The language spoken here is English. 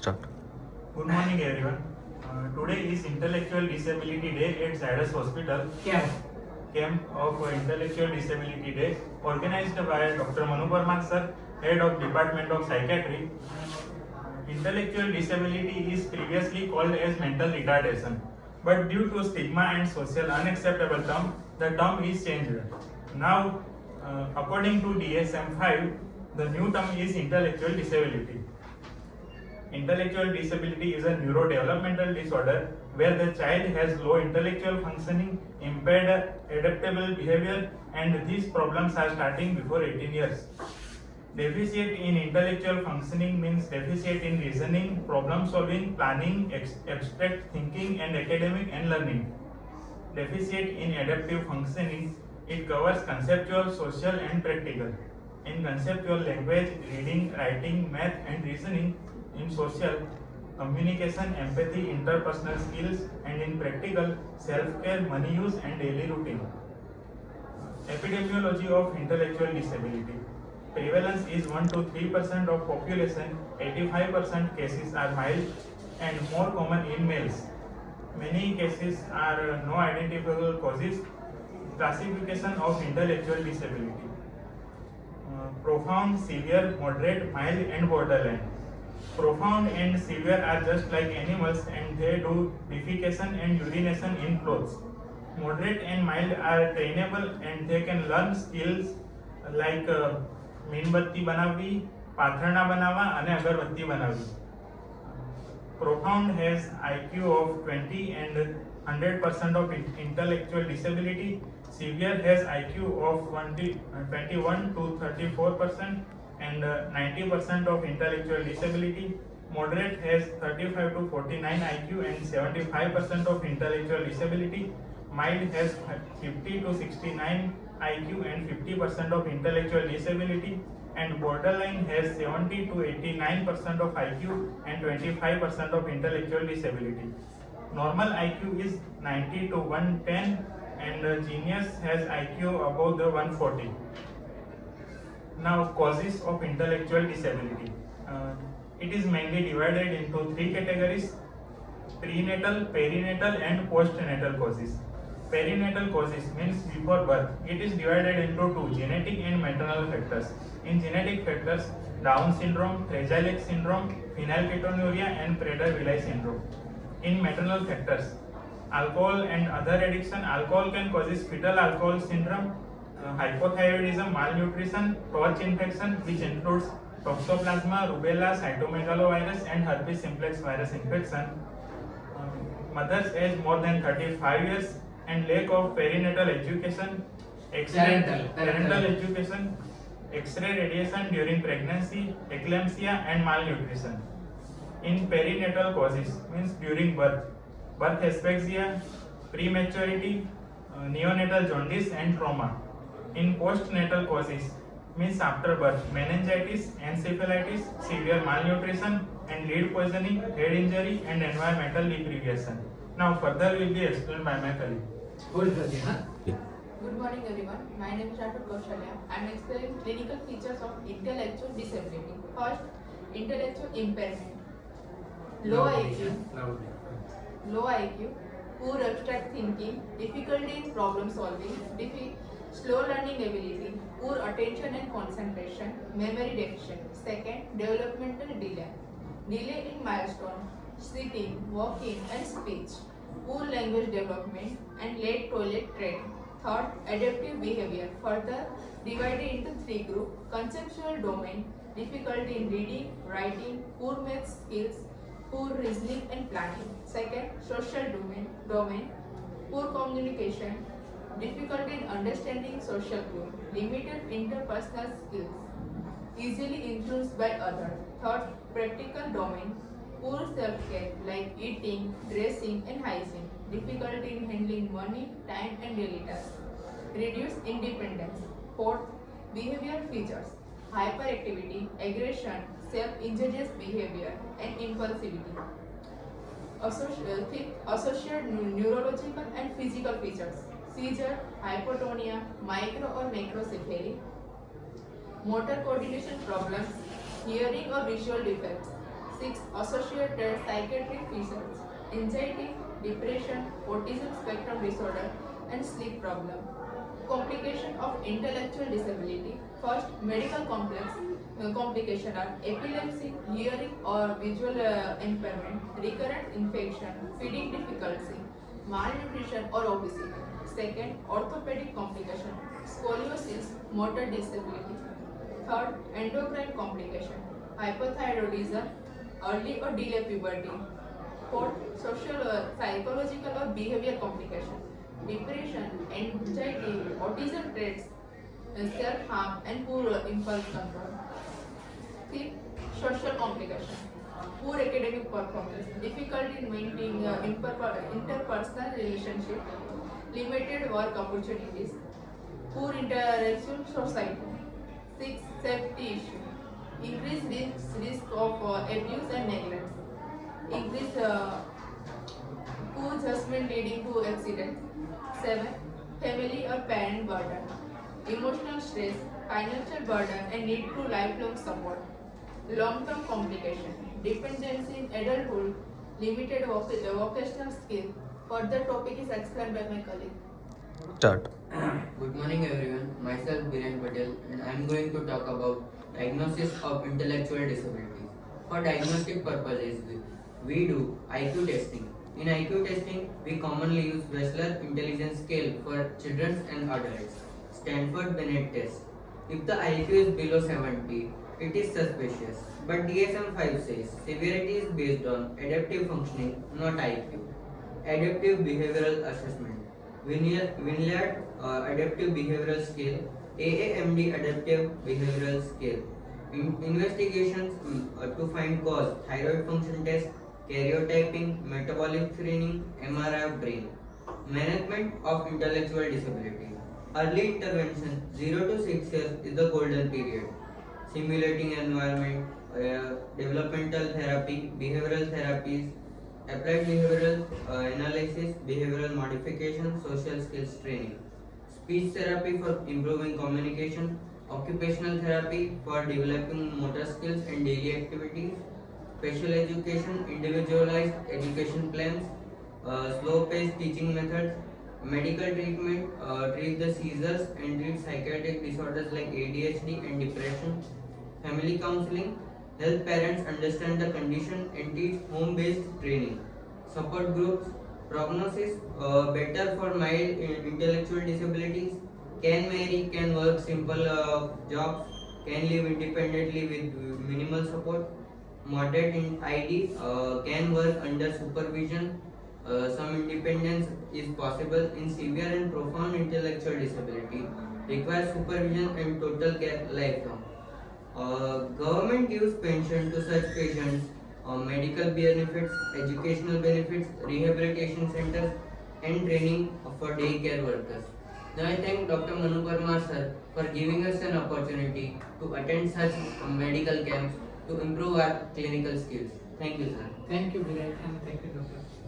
Start. Good morning, everyone. Today is Intellectual Disability Day at Zydus Hospital. Camp of Intellectual Disability Day, organized by Dr. Manu Parmar sir, Head of Department of Psychiatry. Intellectual disability is previously called as mental retardation, but due to stigma and social unacceptable term, the term is changed. Now, according to DSM-5, the new term is intellectual disability. Intellectual disability is a neurodevelopmental disorder where the child has low intellectual functioning, impaired adaptable behavior, and these problems are starting before 18 years. Deficit in intellectual functioning means deficit in reasoning, problem solving, planning, abstract thinking, and academic and learning. Deficit in adaptive functioning, it covers conceptual, social, and practical. In conceptual, language, reading, writing, math, and reasoning. In social, communication, empathy, interpersonal skills, and in practical, self-care, money use, and daily routine. Epidemiology of intellectual disability. Prevalence is 1 to 3% of population. 85% cases are mild and more common in males. Many cases are no identifiable causes. Classification of intellectual disability. Profound, severe, moderate, mild, and borderline. Profound and severe are just like animals and they do defecation and urination in clothes. Moderate and mild are trainable and they can learn skills like મીણબત્તી બનાવવી, પાથરણા બનાવવા અને અગરબત્તી બનાવવી. Profound has IQ of 20 and 100% of intellectual disability. Severe has IQ of 21 to 34% and 90% of intellectual disability. Moderate has 35 to 49 IQ and 75% of intellectual disability. Mild has 50 to 69 IQ and 50% of intellectual disability. And borderline has 70 to 89% of IQ and 25% of intellectual disability. Normal IQ is 90 to 110 and genius has IQ above the 140. Now, causes of intellectual disability. It is mainly divided into three categories: prenatal, perinatal, and postnatal causes. Perinatal causes means before birth. It is divided into two: genetic and maternal factors. In genetic factors, Down syndrome, Fragile X syndrome, phenylketonuria, and Prader-Willi syndrome. In maternal factors, alcohol and other addiction. Alcohol can cause fetal alcohol syndrome, hypothyroidism, malnutrition, torch infection, which includes toxoplasma, rubella, cytomegalovirus, and herpes simplex virus infection. Mother's age more than 35 years and lack of perinatal education, parental education, X-ray radiation during pregnancy, eclampsia, and malnutrition. In perinatal causes means during birth, birth asphyxia, prematurity, neonatal jaundice, and trauma. In postnatal causes means after birth, meningitis, encephalitis, severe malnutrition, and lead poisoning, head injury, and environmental deprivation. Now further will be explained by my colleague. Good morning everyone. My name is Dr. Kaushalya. I am explaining clinical features of intellectual disability. First, intellectual impairment. Low IQ, poor abstract thinking, difficulty in problem solving, slow learning ability, poor attention and concentration, memory deficient. Second, developmental delay in milestone, sitting, walking, and speech, poor language development, and late toilet training. Third, adaptive behavior, further divided into three groups: conceptual domain, difficulty in reading, writing, poor math skills, poor reasoning and planning. Second, social domain, poor communication, difficulty in understanding social cues, limited interpersonal skills, easily influenced by others. Third, practical domain, poor self-care like eating, dressing, and hygiene, difficulty in handling money, time, and daily tasks, reduced independence. Fourth, behavioral features, hyperactivity, aggression, self-injurious behavior, and impulsivity. Associated neurological and physical features, seizure, hypotonia, micro or macrocephaly, motor coordination problems, hearing or visual defects, 6. Associated psychiatric features, anxiety, depression, autism spectrum disorder, and sleep problem. Complication of intellectual disability. First, medical complication are epilepsy, hearing or visual impairment, recurrent infection, feeding difficulty, malnutrition or obesity. Second, orthopedic complication, scoliosis, motor disability. Third, endocrine complication, hypothyroidism, early or delayed puberty. Fourth, social, psychological or behavior complication, depression, anxiety, autism traits, self-harm, and poor impulse control. Fifth, social complication, poor academic performance, difficulty in maintaining interpersonal relationship, limited work opportunities, poor interaction society. Six, safety issue, increased risk of abuse and neglect, increased poor judgment leading to accidents. 7. Family or parent burden, emotional stress, financial burden, and need to lifelong support. Long-term complication, dependency in adulthood, limited vocational skill. Further topic is explained by my colleague. Start. Good morning everyone, myself Biren Patel and I am going to talk about diagnosis of intellectual disabilities. For diagnostic purposes, we do IQ testing. In IQ testing, we commonly use Wechsler Intelligence Scale for children and adults, Stanford Binet test. If the IQ is below 70, it is suspicious, but DSM-5 says severity is based on adaptive functioning, not IQ. Adaptive behavioral assessment. Vineyard Adaptive Behavioral Scale, AAMD Adaptive Behavioral Scale. Investigations to find cause, thyroid function test, karyotyping, metabolic screening, MRI of brain. Management of intellectual disability. Early intervention 0 to 6 years is the golden period. Simulating environment, developmental therapy, behavioral therapies, applied behavioral analysis, behavioral modification, social skills training. Speech therapy for improving communication, occupational therapy for developing motor skills and daily activities, special education, individualized education plans, slow-paced teaching methods, medical treatment, treat the seizures and treat psychiatric disorders like ADHD and depression, family counseling, help parents understand the condition and teach home-based training, support groups, prognosis, better for mild intellectual disabilities, can marry, can work simple jobs, can live independently with minimal support, moderate in ID, can work under supervision, some independence is possible in severe and profound intellectual disability, requires supervision and total care lifelong. Government gives pension to such patients, medical benefits, educational benefits, rehabilitation centers, and training for daycare workers. Now I thank Dr. Manu Parmar sir for giving us an opportunity to attend such medical camps to improve our clinical skills. Thank you, sir. Thank you, Virat, and thank you, Doctor.